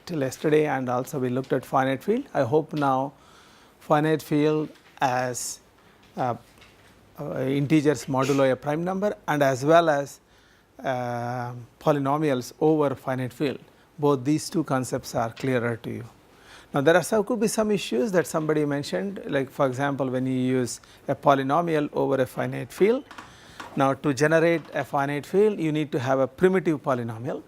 till yesterday, and also we looked at finite field. I hope now finite field as integers modulo a prime number and as well as polynomials over finite field. Both these two concepts are clearer to you. Now, there are could be some issues that somebody mentioned, like for example, when you use a polynomial over a finite field. Now, to generate a finite field, you need to have a primitive polynomial,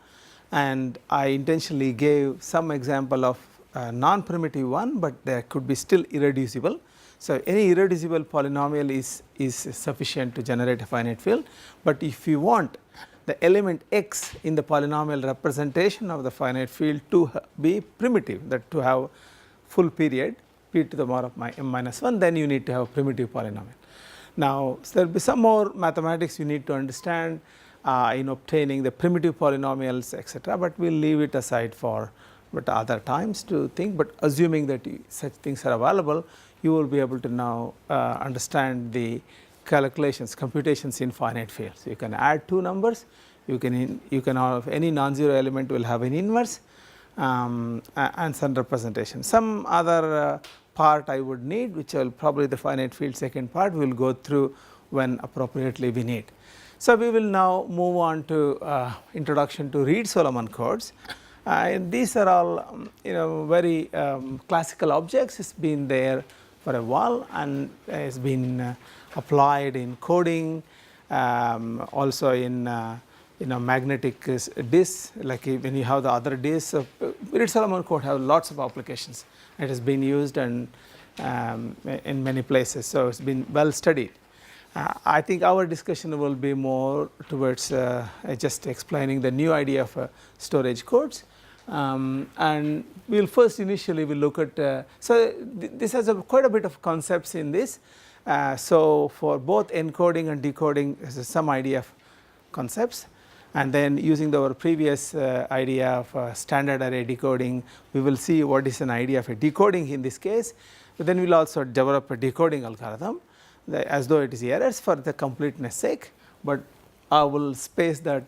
and I intentionally gave some example of non-primitive one, but there could be still irreducible. So, any irreducible polynomial is sufficient to generate a finite field, but if you want the element x in the polynomial representation of the finite field to be primitive, that to have full period p to the power of m minus 1, then you need to have a primitive polynomial. Now, so there will be some more mathematics you need to understand in obtaining the primitive polynomials, etc., but we will leave it aside for other times to think, but assuming that such things are available, you will be able to now understand the calculations, computations in finite fields. So, you can add two numbers, you can have any non-zero element will have an inverse and some representation. Some other part I would need, which will probably the finite field second part we will go through when appropriately we need. So, we will now move on to introduction to Reed-Solomon codes. And these are all very classical objects. It's been there for a while and has been applied in coding, also in magnetic disks, like when you have the other disks. So, Reed-Solomon code have lots of applications. It has been used and in many places. So, it's been well studied. I think our discussion will be more towards just explaining the new idea of storage codes. And we will first initially we look at, so this has quite a bit of concepts in this. So, for both encoding and decoding there is some idea of concepts, and then using our previous idea of standard array decoding, we will see what is an idea of a decoding in this case, but then we will also develop a decoding algorithm as though it is errors for the completeness sake, but I will space that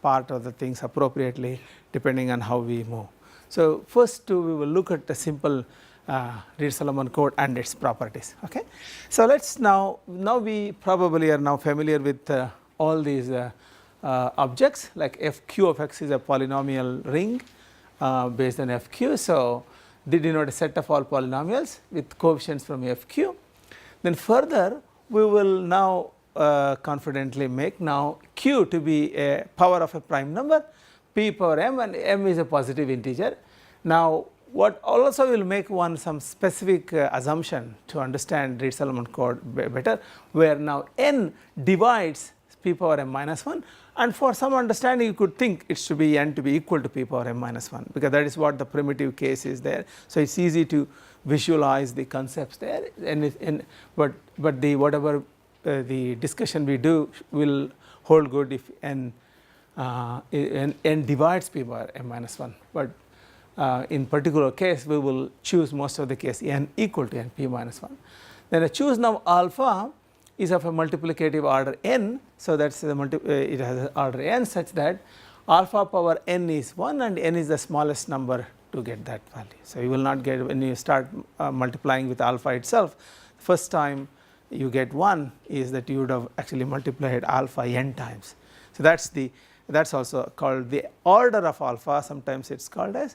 part of the things appropriately depending on how we move. So, first we will look at the simple Reed-Solomon code and its properties. Okay. So, let us now we probably are now familiar with all these objects, like fq of x is a polynomial ring based on fq. So, they denote a set of all polynomials with coefficients from fq. Then further we will now confidently make now q to be a power of a prime number, p power m, and m is a positive integer. Now, what also will make some specific assumption to understand Reed-Solomon code better, where now n divides p power m minus 1, and for some understanding you could think it should be n to be equal to p power m minus 1, because that is what the primitive case is there. So, it is easy to visualize the concepts there, but the whatever the discussion we do will hold good if n divides p power m minus 1, but in particular case we will choose most of the case n equal to n p minus 1. Then I choose now alpha is of a multiplicative order n. So, that is it has order n such that alpha power n is 1 and n is the smallest number to get that value. So, you will not get, when you start multiplying with alpha itself, first time you get 1 is that you would have actually multiplied alpha n times. So, that is also called the order of alpha, sometimes it is called as.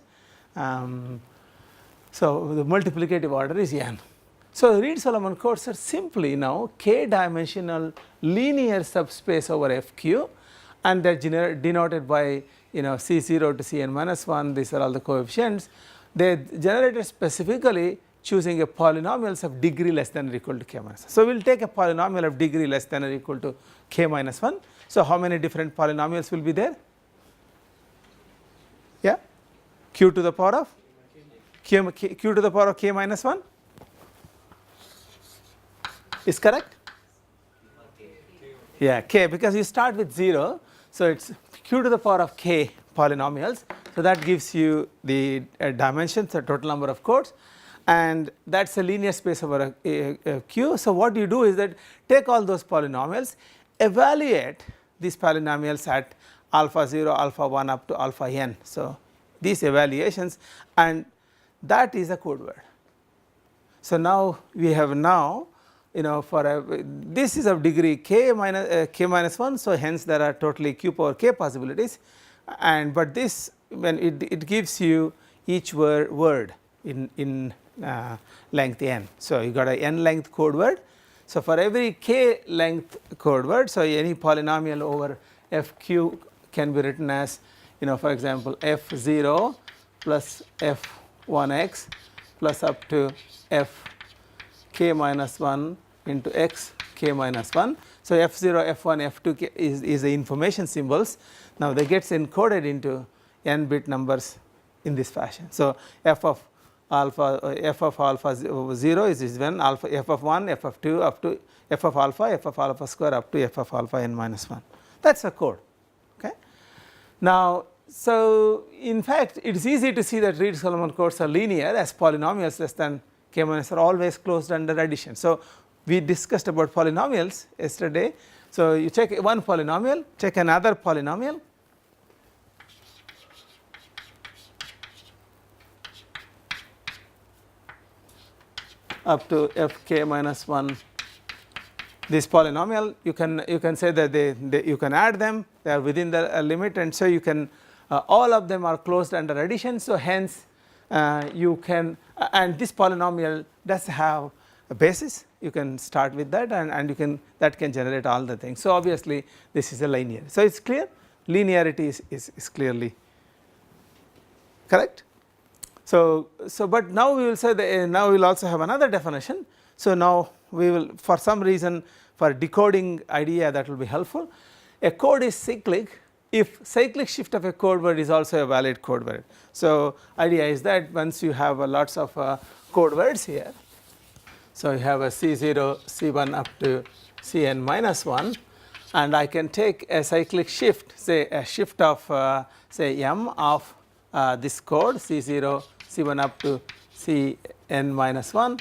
So, the multiplicative order is n. So, Reed-Solomon codes are simply now k dimensional linear subspace over fq, and they are denoted by C0 to Cn minus 1, these are all the coefficients. They are generated specifically choosing a polynomials of degree less than or equal to k minus 1. So, we will take a polynomial of degree less than or equal to k minus 1. So, how many different polynomials will be there? Yeah, q to the power of q to the power of k minus 1 is correct? Yeah, k, because you start with 0. So, it is q to the power of k polynomials. So, that gives you the dimensions, the total number of codes, and that is a linear space over a q. So, what you do is that take all those polynomials, evaluate these polynomials at alpha 0, alpha 1 up to alpha n. So, these evaluations, and that is a code word. So now we have for this is of degree k minus 1, so hence there are totally q power k possibilities, and but this when it gives you each word in length n. So you got a n length code word. So for every k length code word, so any polynomial over fq can be written as for example f0 plus f1x plus up to f k minus 1 into x k minus 1. So f0, f1, f2 is the information symbols. Now they gets encoded into n bit numbers in this fashion. So f of alpha 0 is when alpha f of 1, f of 2 up to f of alpha square up to f of alpha n minus 1. That is a code. Okay. Now so in fact it is easy to see that Reed-Solomon codes are linear, as polynomials less than k minus are always closed under addition. So we discussed about polynomials yesterday. So you check one polynomial, check another polynomial, up to fk minus 1. This polynomial you can say that you can add them, they are within the limit, and so you can all of them are closed under addition. So hence you can, and this polynomial does have a basis, you can start with that, and you can, that can generate all the things. So obviously this is a linear. So it's clear, linearity is clearly correct. So but now we will say that now we will also have another definition. So now we will, for some reason, for decoding idea that will be helpful. A code is cyclic if cyclic shift of a code word is also a valid code word. So idea is that once you have lots of code words here, so you have a C0, C1 up to Cn minus 1, and I can take a cyclic shift, say a shift of say m of this code C0, C1 up to Cn minus 1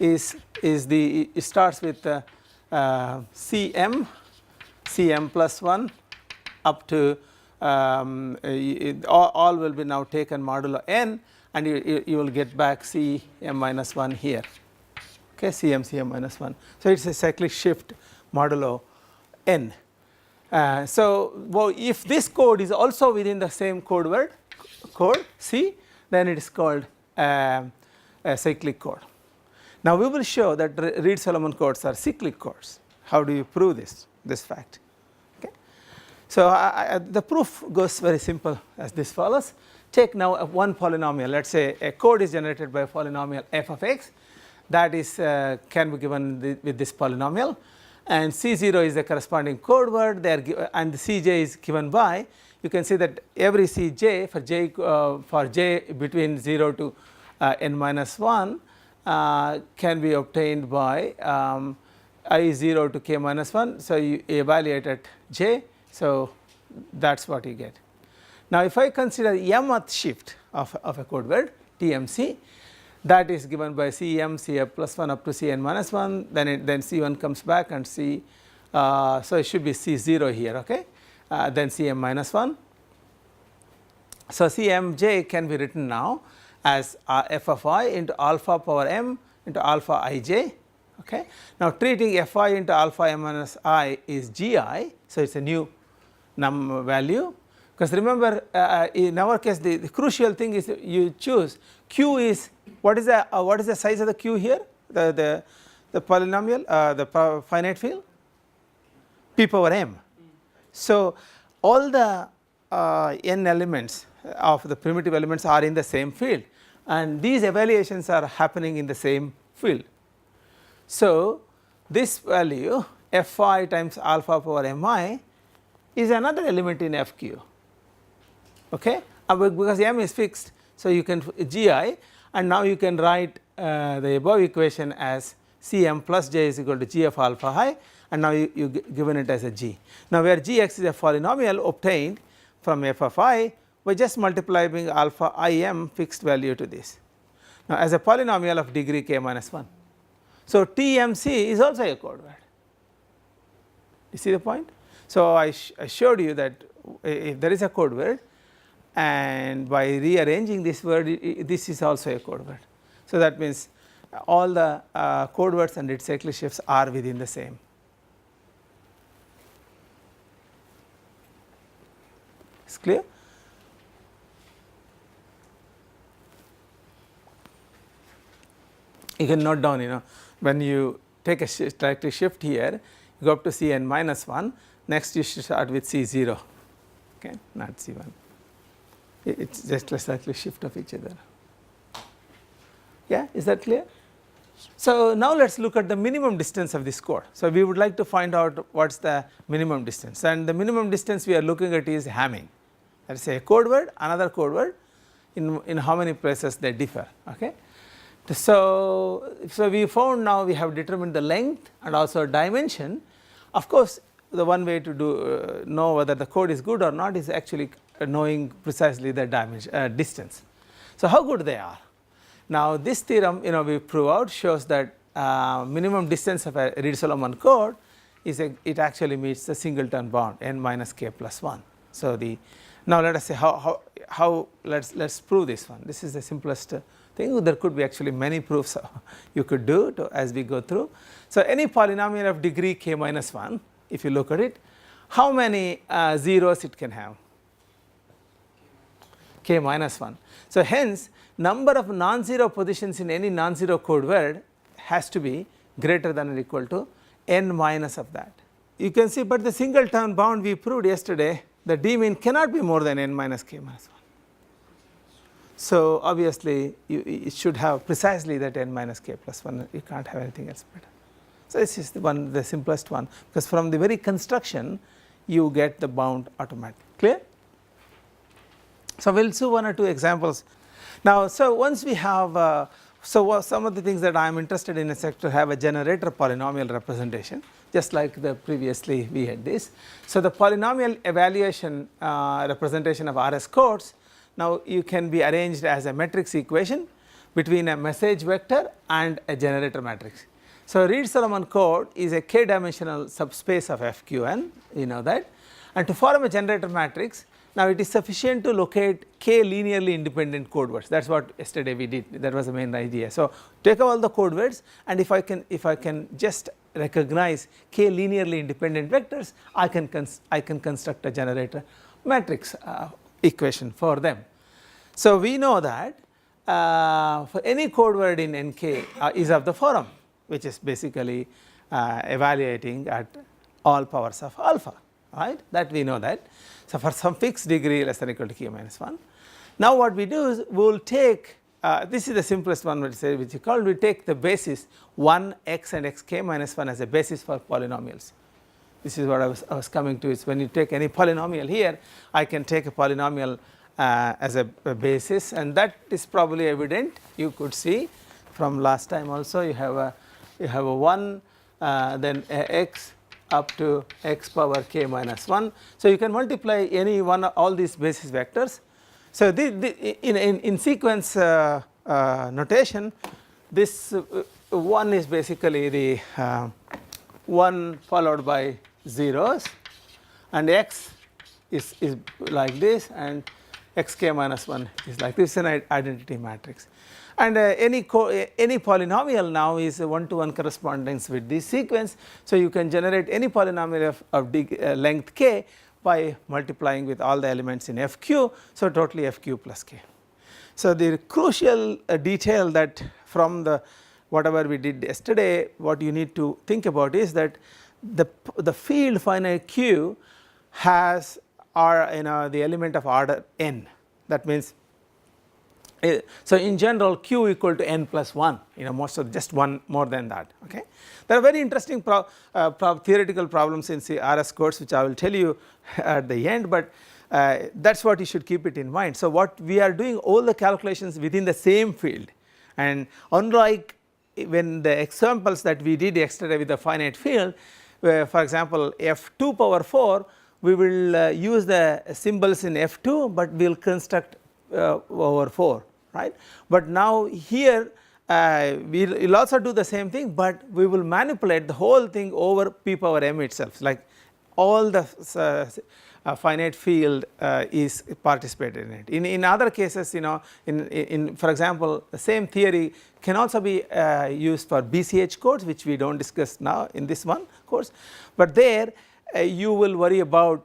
is the, it starts with Cm plus 1 up to all will be now taken modulo n, and you will get back Cm minus 1 here, okay, Cm minus 1. So it is a cyclic shift modulo n. So well, if this code is also within the same code C, then it is called a cyclic code. Now we will show that Reed-Solomon codes are cyclic codes. How do you prove this fact? Okay. So the proof goes very simple as this follows. Take now one polynomial. Let's say a code is generated by a polynomial f of x, that is can be given with this polynomial, and C0 is the corresponding code word there, and the Cj is given by, you can see that every Cj for j between 0 to n minus 1 can be obtained by I0 to k minus 1. So you evaluate at j, so that is what you get. Now if I consider mth shift of a code word TMC, that is given by Cm, Cf plus 1 up to Cn minus 1, then C1 comes back and C, so it should be C0 here, okay, then Cm minus 1. So Cmj can be written now as f of I into alpha power m into alpha ij, okay. Now treating fi into alpha m minus I is gi, so it is a new num value, because remember in our case the crucial thing is you choose q is, what is the size of the q here, the polynomial, the finite field, p power m. So all the n elements of the primitive elements are in the same field, and these evaluations are happening in the same field. So this value fi times alpha power mi is another element in fq, okay, because m is fixed, so you can gi, and now you can write the above equation as Cm plus j is equal to g of alpha I, and now you given it as a g. Now where gx is a polynomial obtained from f of I by just multiplying alpha im fixed value to this. Now as a polynomial of degree k minus 1. So TMC is also a code word. You see the point? So I showed you that if there is a code word and by rearranging this word, this is also a code word. So that means all the code words and its cyclic shifts are within the same. It's clear? You can note down, when you take a cyclic shift here, you go up to Cn minus 1, next you should start with C0, okay, not C1. It's just a cyclic shift of each other. Yeah, is that clear? So now let us look at the minimum distance of this code. So we would like to find out what is the minimum distance, and the minimum distance we are looking at is Hamming. Let us say a code word, another code word, in how many places they differ. Okay. So we found, now we have determined the length and also dimension. Of course, the one way to know whether the code is good or not is actually knowing precisely the dimension, distance. So how good they are? Now this theorem, we prove out, shows that minimum distance of a Reed-Solomon code is it actually meets the singleton bound n minus k plus 1. So now let us say how let's prove this one. This is the simplest thing. There could be actually many proofs you could do as we go through. So any polynomial of degree k minus 1, if you look at it, how many zeros it can have? K minus 1. So hence number of non-zero positions in any non-zero code word has to be greater than or equal to n minus of that. You can see, but the singleton bound we proved yesterday, the d mean cannot be more than n minus k minus 1. So obviously it should have precisely that n minus k plus 1, you can't have anything else better. So this is the simplest one, because from the very construction you get the bound automatically. Clear? So we will see one or two examples. Now so once we have some of the things that I am interested in is to have a generator polynomial representation, just like the previously we had this. So the polynomial evaluation representation of RS codes, now you can be arranged as a matrix equation between a message vector and a generator matrix. So Reed-Solomon code is a k dimensional subspace of FQN, you know that, and to form a generator matrix, now it is sufficient to locate k linearly independent code words. That is what yesterday we did, that was the main idea. So take all the code words, and if I can just recognize k linearly independent vectors, I can construct a generator matrix equation for them. So we know that for any code word in nk is of the form, which is basically evaluating at all powers of alpha, right, that we know that. So for some fixed degree less than or equal to k minus 1. Now what we do is we will take, this is the simplest one, which you call, we take the basis 1 x and xk minus 1 as a basis for polynomials. This is what I was coming to, is when you take any polynomial here, I can take a polynomial as a basis, and that is probably evident. You could see from last time also, you have a 1 then a x up to x power k minus 1. So you can multiply any one all these basis vectors. So in sequence notation, this 1 is basically the 1 followed by zeros, and x is like this, and xk minus 1 is like this, an identity matrix. And any polynomial now is a one-to-one correspondence with this sequence. So you can generate any polynomial of length k by multiplying with all the elements in fq. So totally fq plus k. So the crucial detail that from the whatever we did yesterday, what you need to think about is that the field finite q has the element of order n. That means, so in general q equal to n plus 1, most of just one more than that. Okay, there are very interesting theoretical problems in RS codes, which I will tell you at the end, but that is what you should keep it in mind. So what we are doing, all the calculations within the same field, and unlike when the examples that we did yesterday with the finite field, where for example f2 power 4, we will use the symbols in f2, but we will construct over 4, right. But now here we will also do the same thing, but we will manipulate the whole thing over p power m itself, like all the finite field is participated in it. In other cases, you know, in for example, the same theory can also be used for BCH codes, which we do not discuss now in this one course, but there you will worry about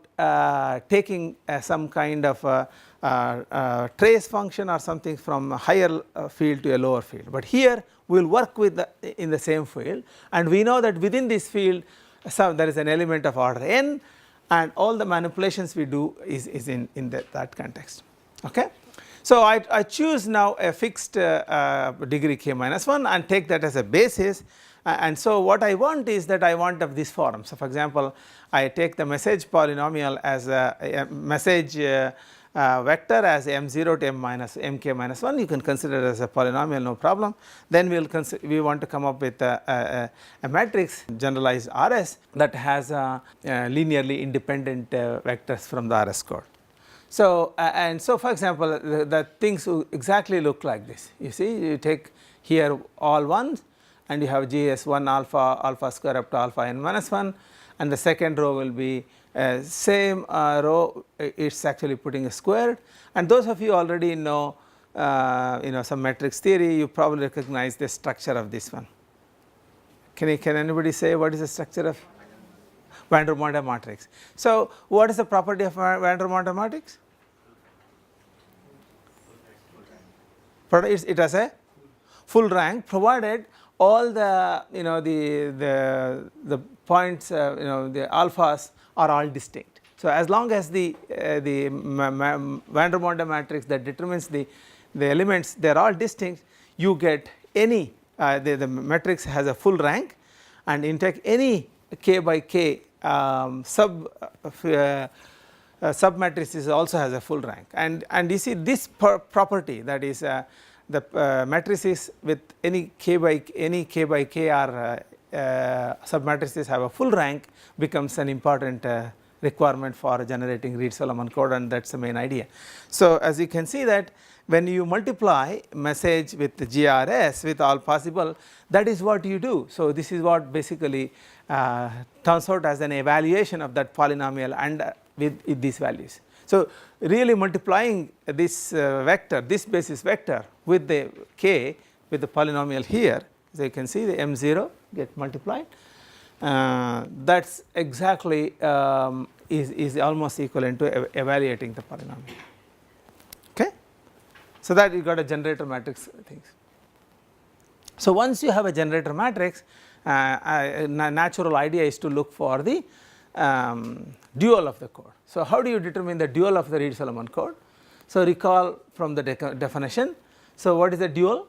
taking some kind of trace function or something from a higher field to a lower field, but here we will work with in the same field, and we know that within this field there is an element of order n, and all the manipulations we do is in that context. Okay. So I choose now a fixed degree k minus 1 and take that as a basis, and so what I want is that I want of this form. So for example, I take the message polynomial as a message vector as m0 to mk minus 1, you can consider it as a polynomial, no problem. Then we want to come up with a matrix generalized RS that has linearly independent vectors from the RS code. So and so for example, the things will exactly look like this. You see, you take here all ones and you have GS 1 alpha square up to alpha n minus 1, and the second row will be same row, it is actually putting a squared, and those of you already know some matrix theory, you probably recognize the structure of this one. Can anybody say what is the structure of van der Monde matrix? So what is the property of van der Monde matrix? It has a full rank provided all the the points the alphas are all distinct. So as long as the van der Monde matrix that determines the elements, they are all distinct, you get any the matrix has a full rank, and in take any k by k sub matrices also has a full rank, and you see this property, that is the matrices with any k by k are sub matrices have a full rank becomes an important requirement for generating Reed-Solomon code, and that is the main idea. So as you can see that when you multiply message with the GRS with all possible, that is what you do. So this is what basically turns out as an evaluation of that polynomial and with these values. So really multiplying this vector, this basis vector with the k with the polynomial here, so you can see the m0 get multiplied, that is exactly is almost equivalent to evaluating the polynomial. Okay. So that you got a generator matrix things. So once you have a generator matrix, natural idea is to look for the dual of the code. So how do you determine the dual of the Reed-Solomon code? So recall from the definition. So what is the dual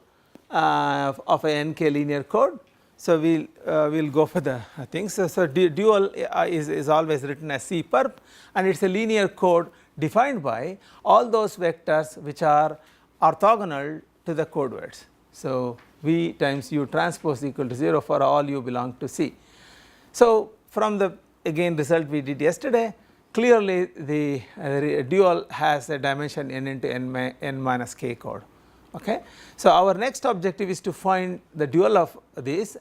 of a nk linear code? So we will go for the things. So dual is always written as C perp, and it is a linear code defined by all those vectors which are orthogonal to the code words. So V times U transpose equal to 0 for all U belong to C. So from the again result we did yesterday, clearly the dual has a dimension n into n minus k code. Okay. So our next objective is to find the dual of this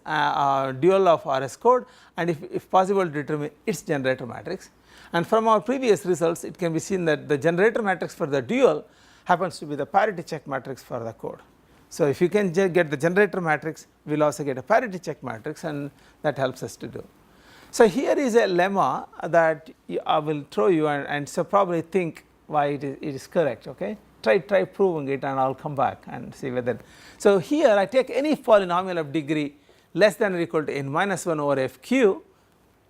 dual of RS code, and if possible determine its generator matrix. And from our previous results, it can be seen that the generator matrix for the dual happens to be the parity check matrix for the code. So if you can get the generator matrix, we will also get a parity check matrix, and that helps us to do. So here is a lemma that I will throw you, and so probably think why it is correct. Okay. Try proving it, and I will come back and see whether. So here I take any polynomial of degree less than or equal to n minus 1 over fq.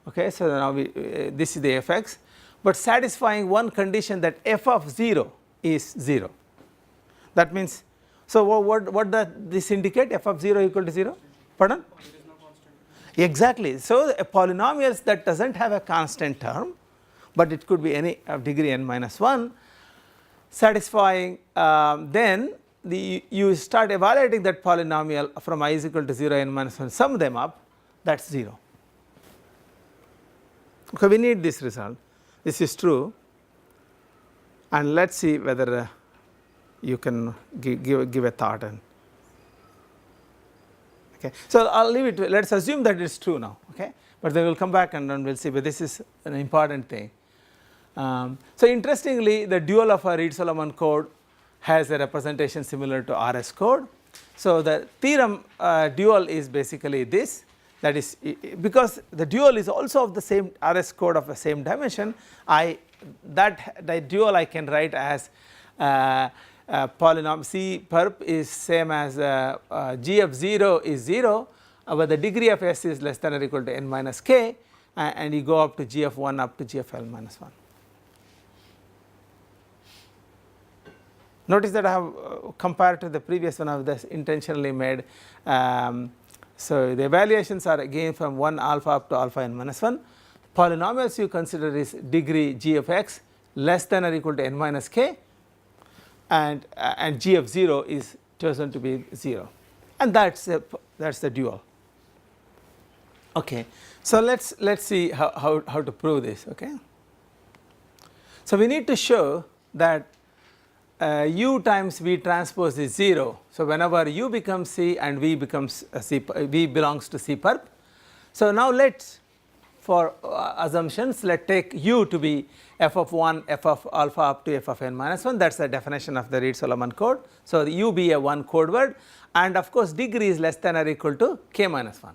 Okay. So now this is the fx, but satisfying one condition that f of 0 is 0. That means, so what does this indicate? F of 0 equal to 0? Pardon? Exactly. So a polynomials that does not have a constant term, but it could be any of degree n minus 1, satisfying, then you start evaluating that polynomial from I is equal to 0 n minus 1, sum them up, that is 0. Okay, we need this result. This is true, and let us see whether you can give a thought. And Okay. So, I will leave it, let us assume that it is true now, okay, but then we will come back and then we will see, but this is an important thing. So, interestingly, the dual of a Reed-Solomon code has a representation similar to RS code. So, the theorem dual is basically this, that is because the dual is also of the same RS code of the same dimension, that dual I can write as polynomial C perp is same as G of 0 is 0, but the degree of S is less than or equal to n minus k, and you go up to G of 1 up to G of L minus 1. Notice that I have compared to the previous one, I have this intentionally made. So, the evaluations are again from 1 alpha up to alpha n minus 1. Polynomials you consider is degree G of x less than or equal to n minus k, and G of 0 is chosen to be 0, and that's the dual. Okay. So, let's see how to prove this. Okay. So, we need to show that u times v transpose is 0. So, whenever u becomes C and v becomes v belongs to C perp. So, now let us for assumptions let us take u to be f of 1 f of alpha up to f of n minus 1, that is the definition of the Reed-Solomon code. So, the u be a one code word, and of course, degree is less than or equal to k minus 1.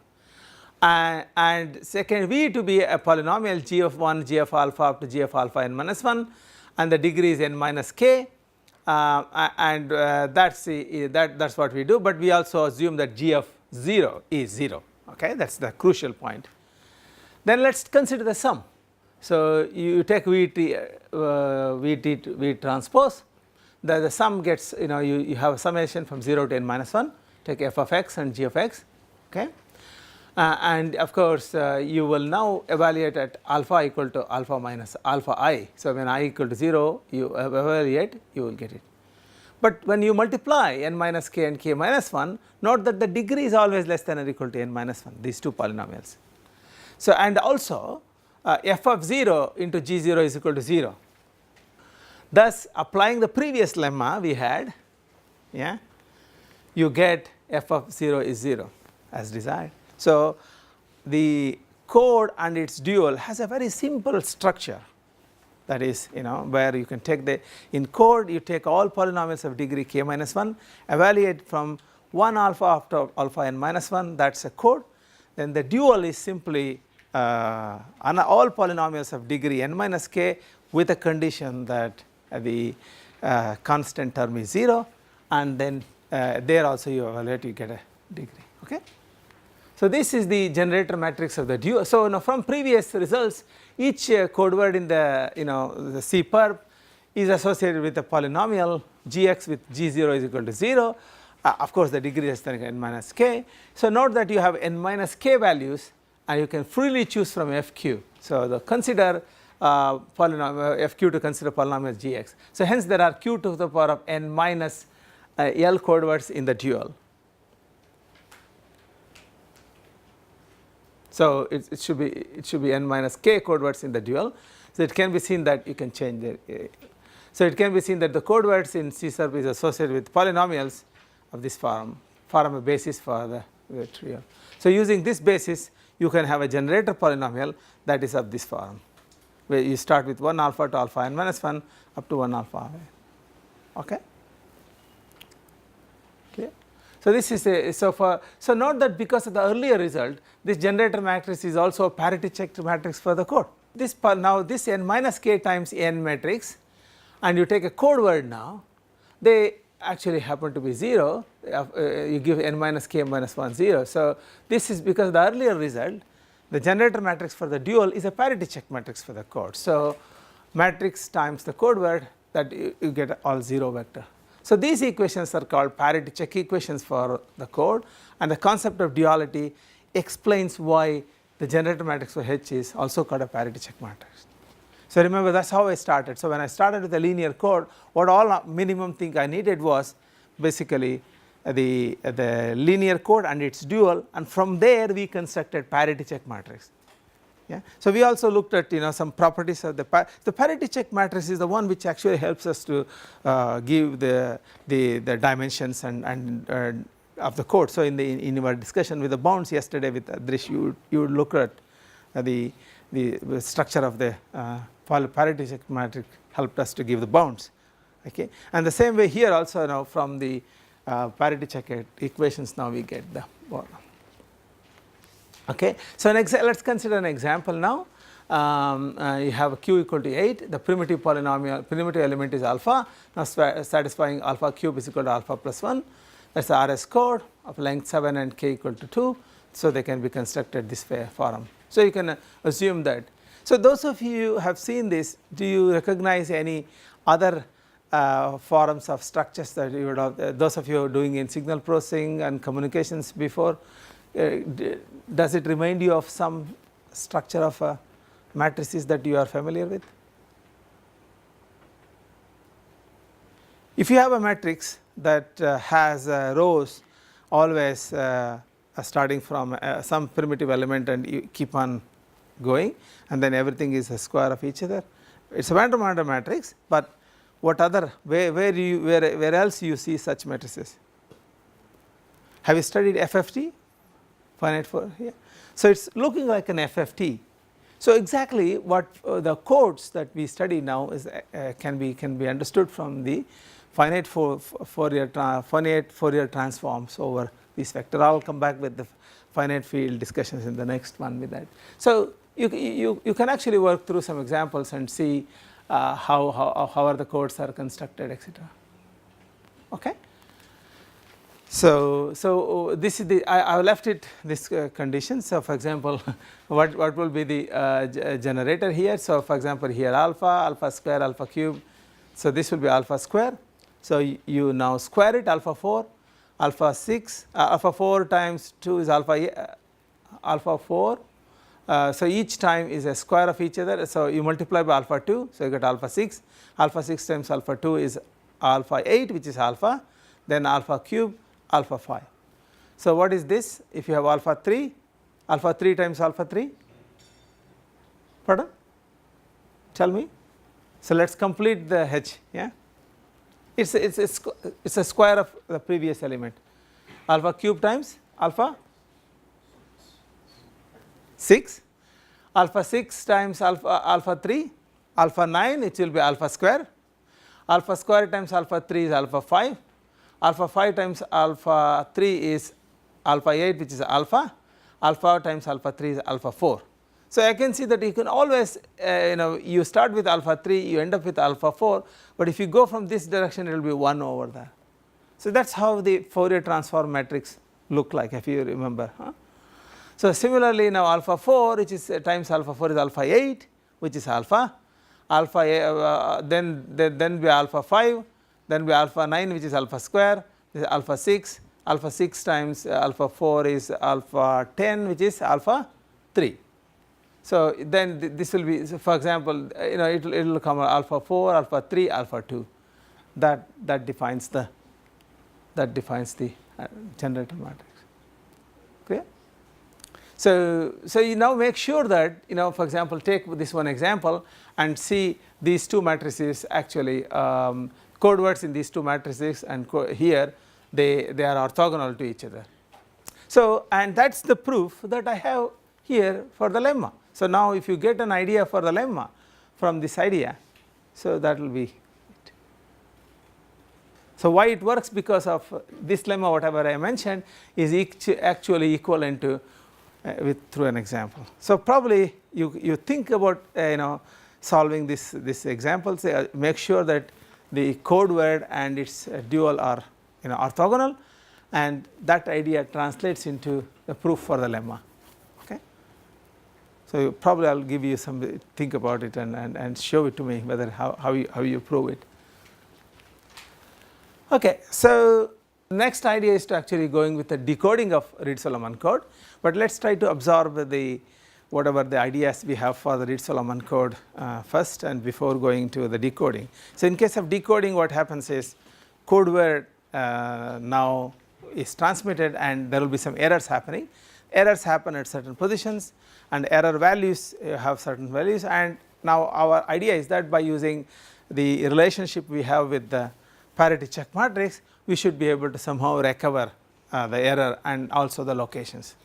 And second, v to be a polynomial g of 1 g of alpha up to g of alpha n minus 1, and the degree is n minus k, and that's what we do, but we also assume that g of 0 is 0. Okay, that's the crucial point. Then let us consider the sum. So, you take v transpose, the sum gets, you have a summation from 0 to n minus 1, take f of x and g of x, okay. And of course, you will now evaluate at alpha equal to alpha minus alpha I. So, when I equal to 0, you evaluate, you will get it. But when you multiply n minus k and k minus 1, note that the degree is always less than or equal to n minus 1, these two polynomials. So, and also f of 0 into g 0 is equal to 0. Thus, applying the previous lemma we had, you get f of 0 is 0 as desired. So, the code and its dual has a very simple structure, that is where you can take in code you take all polynomials of degree k minus 1, evaluate from 1 alpha up to alpha n minus 1, that is a code. Then the dual is simply all polynomials of degree n minus k with a condition that the constant term is 0, and then there also you evaluate, you get a degree. Okay. So, this is the generator matrix of the dual. So, now from previous results, each code word in the the C perp is associated with a polynomial gx with g0 is equal to 0. Of course, the degree is n minus k. So, note that you have n minus k values and you can freely choose from fq. So, consider polynomial fq to consider polynomial gx. So, hence there are q to the power of n minus l code words in the dual. So, it should be n minus k code words in the dual. So, it can be seen that you can change the so it can be seen that the code words in C sub is associated with polynomials of this form a basis for the trio. So, using this basis you can have a generator polynomial that is of this form, where you start with 1 alpha to alpha n minus 1 up to 1 alpha. Okay. Clear? So, this is so note that because of the earlier result, this generator matrix is also a parity checked matrix for the code. Now this n minus k times n matrix, and you take a code word now, they actually happen to be 0, you give n minus k minus 1 0. So, this is because the earlier result, the generator matrix for the dual is a parity check matrix for the code. So, matrix times the code word, that you get all 0 vector. So, these equations are called parity check equations for the code, and the concept of duality explains why the generator matrix for H is also called a parity check matrix. So, remember that is how I started. So, when I started with a linear code, what all minimum thing I needed was basically the linear code and its dual, and from there we constructed parity check matrix. Yeah. So, we also looked at some properties of the parity check matrix is the one which actually helps us to give the dimensions and the code. So in our discussion with the bounds yesterday with Adrish, you would look at the structure of the parity check matrix helped us to give the bounds. Okay, and the same way here also now from the parity check equations now we get the bound. Okay, so let's consider an example now. You have q equal to 8, the primitive polynomial, primitive element is alpha, now satisfying alpha cube is equal to alpha plus 1, that is the RS code of length 7 and k equal to 2, so they can be constructed this way form. So you can assume that. So those of you who have seen this, do you recognize any other forms of structures that you would have, those of you who are doing in signal processing and communications before, does it remind you of some structure of matrices that you are familiar with? If you have a matrix that has rows always starting from some primitive element and you keep on going and then everything is a square of each other, it is a van der Waals matrix, but what other where else you see such matrices? Have you studied FFT? Finite for here. So it is looking like an FFT. So exactly what the codes that we study now is can be understood from the finite Fourier transforms over this vector. I will come back with the finite field discussions in the next one with that. So you can actually work through some examples and see how are the codes are constructed, etc. Okay. So this is the I have left it this condition. So for example, what will be the generator here? So for example, here alpha square, alpha cube. So this will be alpha square. So you now square it, alpha 4, alpha 6, alpha 4 times 2 is alpha 4. So each time is a square of each other. So you multiply by alpha 2, so you get alpha 6. Alpha 6 times alpha 2 is alpha 8, which is alpha. Then alpha cube, alpha 5. So what is this? If you have alpha 3 times alpha 3, pardon? Tell me. So let's complete the H. Yeah, it's a square of the previous element. Alpha cube times alpha 6, alpha 6 times alpha 3, alpha 9, it will be alpha square times alpha 3 is alpha 5. Alpha 5 times alpha 3 is alpha 8, which is alpha times alpha 3 is alpha 4. So I can see that you can always you start with alpha 3, you end up with alpha 4, but if you go from this direction it will be 1 over there. So that is how the Fourier transform matrix look like, if you remember. So similarly now alpha 4, which is times alpha 4 is alpha 8, which is alpha then be alpha 5, then be alpha 9, which is alpha square, this is alpha 6 times alpha 4 is alpha 10, which is alpha 3. So then this will be, so for example, it will come alpha 4, alpha 3, alpha 2. That defines the generator matrix. Clear? So you now make sure that for example, take this one example and see these two matrices actually code words in these two matrices, and here they are orthogonal to each other. So and that is the proof that I have here for the lemma. So now if you get an idea for the lemma from this idea, so that will be it. So why it works? Because of this lemma, whatever I mentioned is actually equivalent to through an example. So probably you think about solving this example, say make sure that the code word and its dual are orthogonal, and that idea translates into the proof for the lemma. Okay. So probably I will give you some think about it and show it to me whether how you prove it. Okay. So next idea is to actually going with the decoding of Reed-Solomon code, but let us try to absorb whatever the ideas we have for the Reed-Solomon code first, and before going to the decoding. So in case of decoding, what happens is code word now is transmitted and there will be some errors happening. Errors happen at certain positions and error values have certain values, and now our idea is that by using the relationship we have with the parity check matrix, we should be able to somehow recover the error and also the locations.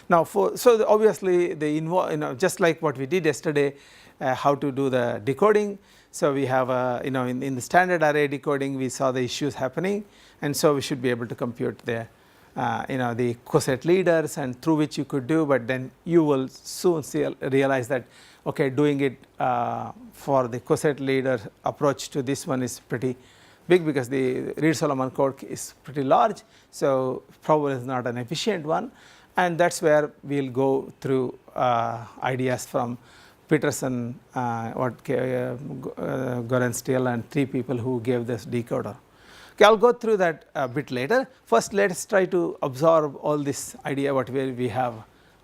Now, obviously the just like what we did yesterday, how to do the decoding. So we have in the standard array decoding we saw the issues happening, and so we should be able to compute the the coset leaders and through which you could do, but then you will soon realize that okay, doing it for the coset leader approach to this one is pretty big because the Reed-Solomon code is pretty large, so probably is not an efficient one, and that's where we'll go through ideas from Peterson, Gorenstiel and 3 people who gave this decoder. Okay, I'll go through that a bit later. First, let's try to absorb all this idea what we have.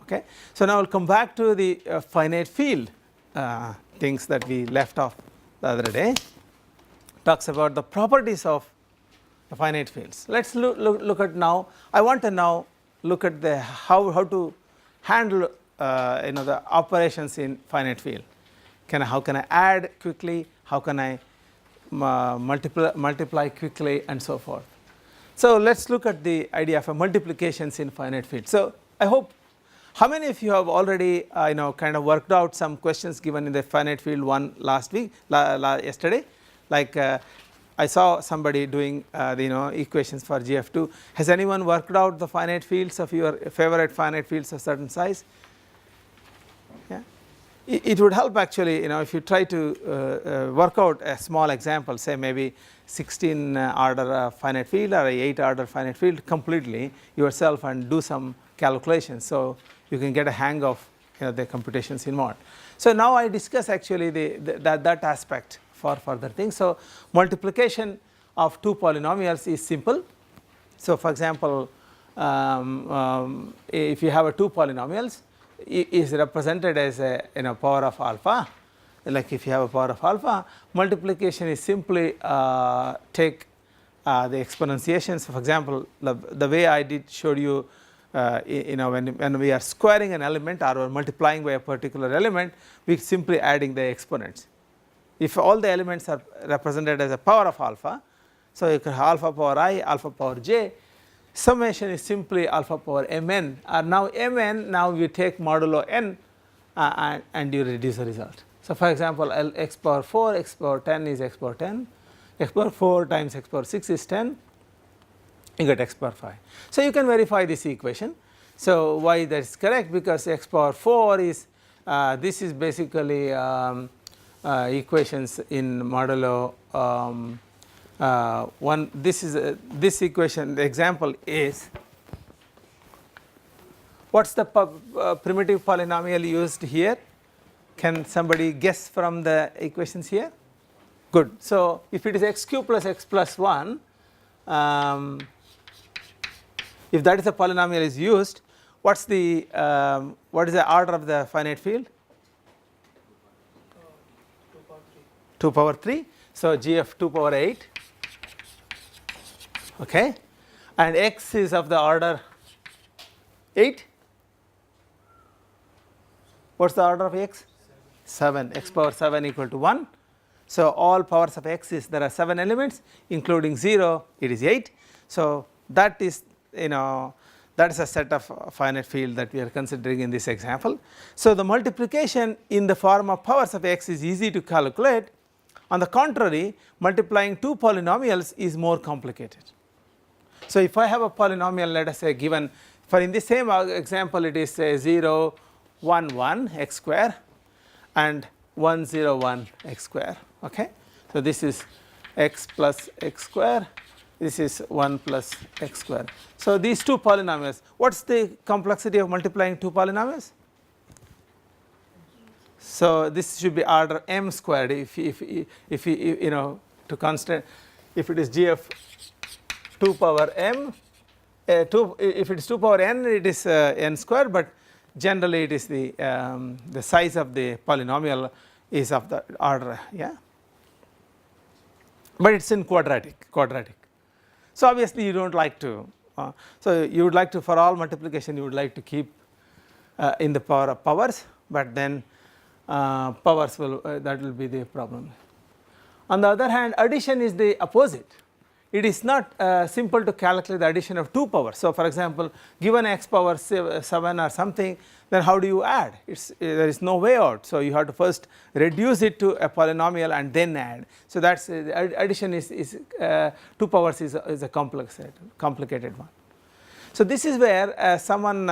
Okay, so now I'll come back to the finite field things that we left off the other day. Talks about the properties of the finite fields. Let's look at now. I want to now look at the how to handle the operations in finite field. How can I add quickly? How can I multiply quickly, and so forth. So let's look at the idea of multiplications in finite field. So I hope, how many of you have already kind of worked out some questions given in the finite field one last week, yesterday? Like I saw somebody doing the equations for GF2. Has anyone worked out the finite fields of your favorite finite fields of certain size? Yeah, it would help actually if you try to work out a small example, say maybe 16 order finite field or 8 order finite field completely yourself and do some calculations, so you can get a hang of the computations involved. So now I discuss actually that aspect for further things. So multiplication of 2 polynomials is simple. So for example, if you have 2 polynomials, is represented as a power of alpha. Like if you have a power of alpha, multiplication is simply take the exponentiations. For example, the way I did showed you, when we are squaring an element or multiplying by a particular element, we simply adding the exponents. If all the elements are represented as a power of alpha, so you can have alpha power I, alpha power j, summation is simply alpha power mn, or now mn, now we take modulo n and you reduce the result. So for example, x power 4, x power 10 is x power 10, x power 4 times x power 6 is 10, you get x power 5. So you can verify this equation. So why that is correct? Because x power 4 is, this is basically equations in modulo 1. This is this equation, the example is, what's the primitive polynomial used here? Can somebody guess from the equations here? Good. So if it is x cube plus x plus 1, if that is a polynomial is used, what is the order of the finite field? 2 power 3. So GF 2 power 8. Okay, and x is of the order 8. What's the order of x? 7. X power 7 equal to 1. So all powers of x is, there are 7 elements, including 0, it is 8. So that is that is a set of finite field that we are considering in this example. So the multiplication in the form of powers of x is easy to calculate. On the contrary, multiplying 2 polynomials is more complicated. So if I have a polynomial, let us say given, for in the same example it is 0, 1, 1 x square and 1, 0, 1 x square. Okay, so this is x plus x square, this is 1 plus x square. So these 2 polynomials, what's the complexity of multiplying 2 polynomials? So this should be order m squared. If to constant, if it is GF 2 power m, if it is 2 power n, it is n square, but generally it is the size of the polynomial is of the order, yeah, but it's in quadratic. So obviously you don't like to, so you would like to, for all multiplication you would like to keep in the power of powers, but then powers will that will be the problem. On the other hand, addition is the opposite. it is not simple to calculate the addition of 2 powers. So, for example, given x power 7 or something, then how do you add? There is no way out. So, you have to first reduce it to a polynomial and then add. So, that is addition is 2 powers is a complicated one. So, this is where someone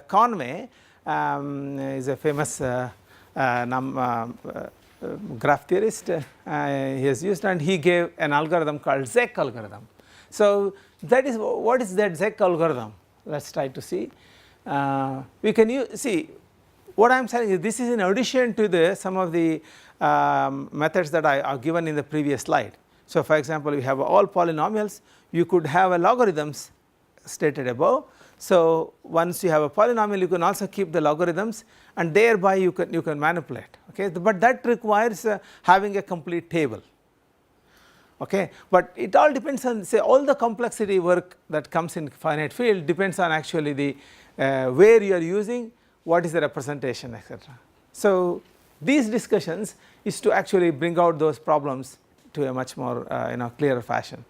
Conway is a famous graph theorist, he has used, and he gave an algorithm called Zack algorithm. So, that is what is that Zack algorithm? Let us try to see. We can see what I am saying is this is in addition to some of the methods that I have given in the previous slide. So, for example, we have all polynomials, you could have a logarithms stated above. So, once you have a polynomial, you can also keep the logarithms, and thereby you can manipulate, okay. But that requires having a complete table, okay. But it all depends on, say, all the complexity work that comes in finite field depends on actually the where you are using, what is the representation, etc. So, these discussions is to actually bring out those problems to a much more clearer fashion,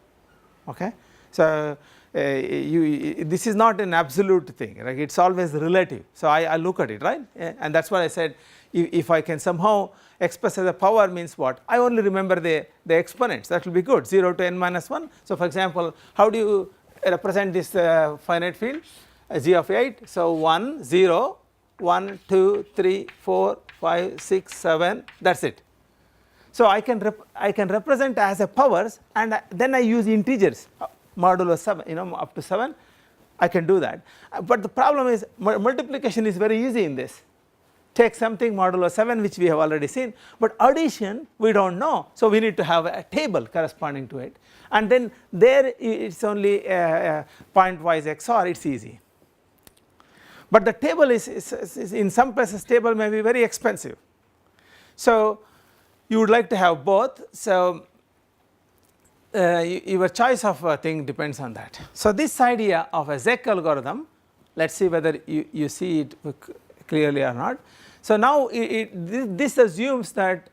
okay. So, this is not an absolute thing, right? It is always relative. So, I look at it, right, and that is what I said, if I can somehow express as a power means what? I only remember the exponents, that will be good, 0 to n minus 1. So, for example, how do you represent this finite field? G of 8. So, 1, 0, 1, 2, 3, 4, 5, 6, 7, that is it. So, I can represent as a powers, and then I use integers modulo 7, up to 7, I can do that. But the problem is multiplication is very easy in this. Take something modulo 7, which we have already seen, but addition we do not know. So, we need to have a table corresponding to it, and then there it is only pointwise XOR, it is easy. But the table is in some places table may be very expensive. So, you would like to have both. So, your choice of thing depends on that. So, this idea of a Zack algorithm, let us see whether you see it clearly or not. So, now this assumes that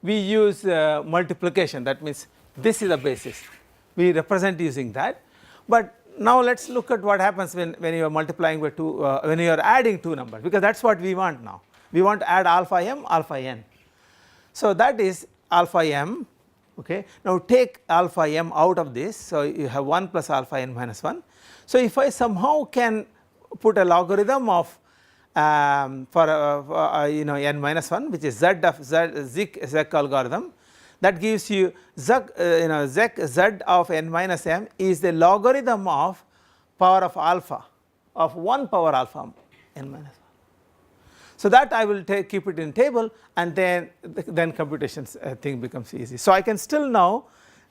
we use multiplication, that means this is the basis, we represent using that. But now let us look at what happens when you are multiplying by 2, when you are adding 2 numbers, because that is what we want now. We want to add alpha m, alpha n. So, that is alpha m. Okay. Now, take alpha m out of this. So, you have 1 plus alpha n minus 1. So, if I somehow can put a logarithm of n minus 1, which is Zack algorithm, that gives you z of n minus m is the logarithm of power of alpha of 1 power alpha n minus 1. So, that I will keep it in table, and then computations thing becomes easy. So, I can still now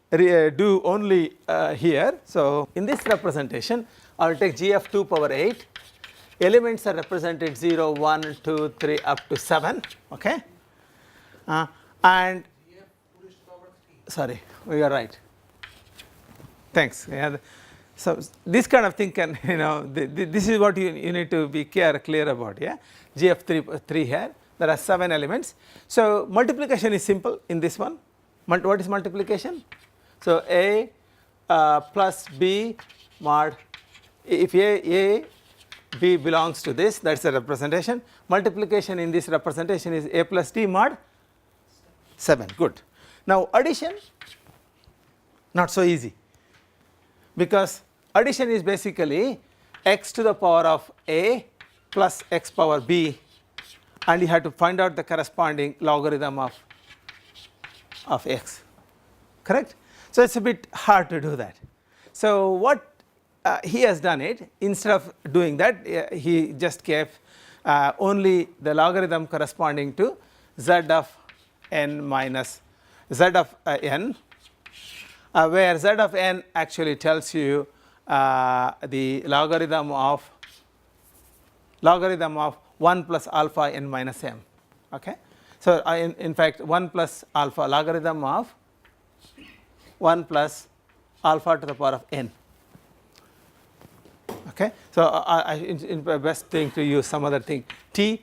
do only here. So, in this representation I will take g of 2 power 8, elements are represented 0, 1, 2, 3 up to 7, okay. And sorry, we are right, thanks. Yeah, so, this kind of thing can, this is what you need to be clear about, yeah. G of 3 here, there are 7 elements. So, multiplication is simple in this one. What is multiplication? So, A plus B mod, if A B belongs to this, that is the representation. Multiplication in this representation is A plus D mod 7, good. Now, addition not so easy, because addition is basically x to the power of A plus x power b, and you have to find out the corresponding logarithm of x, correct. So, it is a bit hard to do that. So, what he has done it, instead of doing that he just gave only the logarithm corresponding to z of n minus z of n, where z of n actually tells you the logarithm of 1 plus alpha n minus m, okay. So, in fact 1 plus alpha, logarithm of 1 plus alpha to the power of n, okay. So, in best thing to use some other thing t,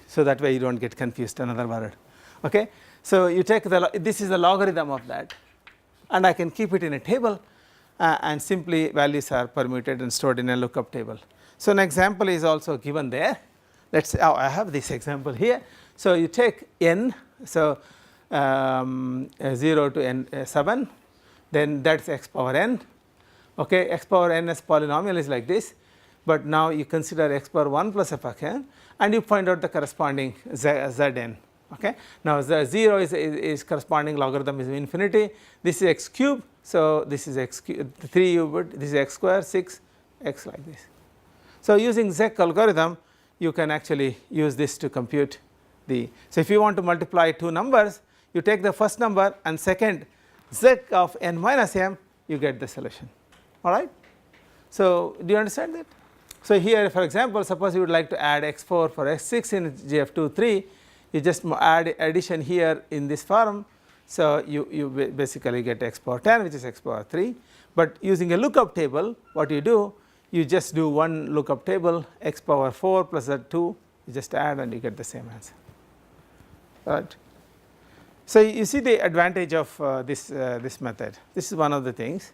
so that way you do not get confused, another word, okay. So, you take this is the logarithm of that, and I can keep it in a table and simply values are permuted and stored in a lookup table. So, an example is also given there. Let us say I have this example here. So, you take n, so 0 to n 7, then that is x power n. Okay, x power n as polynomial is like this, but now you consider x power 1 plus f of n and you find out the corresponding zn. Okay. Now, the 0 is corresponding logarithm is infinity, this is x cube. So, this is x cube 3 you would, this is x square 6 x like this. So, using Zack algorithm you can actually use this to compute the. So, if you want to multiply two numbers, you take the first number and second Zack of n minus m, you get the solution, alright. So, do you understand that? So, here for example, suppose you would like to add x4 for x6 in GF2 3, you just add addition here in this form. So, you basically get x power 10 which is x power 3, but using a lookup table what you do, you just do one lookup table x power 4 plus that 2, you just add and you get the same answer, right. So, you see the advantage of this method. This is one of the things.